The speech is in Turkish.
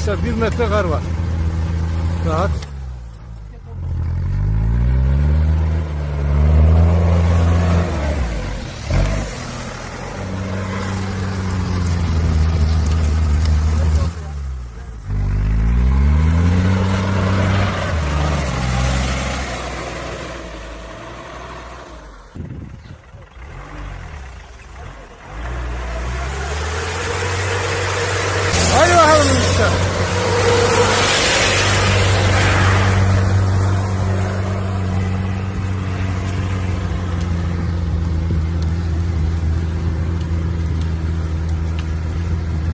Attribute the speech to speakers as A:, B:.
A: arkadaşlar. 1 metre kar var. Rahat. Hadi bakalım işte.